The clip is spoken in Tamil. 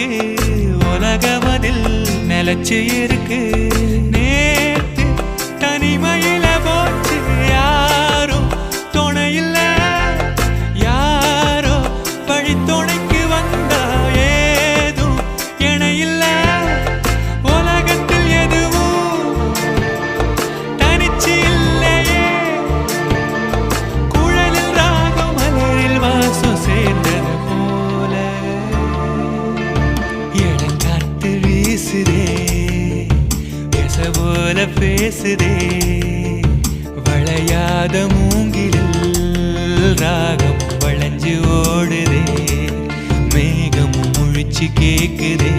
இருக்கு உலகமதில் நிலச்சு இருக்கு நேத்து தனிமையில போச்சு யாரும் துணையில்ல யாரோ வழி துணைக்கு வந்தா ஏதும் இணையில்ல உலகத்தில் எதுவும் தனிச்சு இல்லையே குழலில் ராகம் மலரில் வாசம் சேர்ந்தது போல இடங்காத்து வீசுதே பேச போல பேசுதே வளையாத மூங்கிலில் ராகம் வளைஞ்சு ஓடுதே மேகமும் முழிச்சு கேக்குதே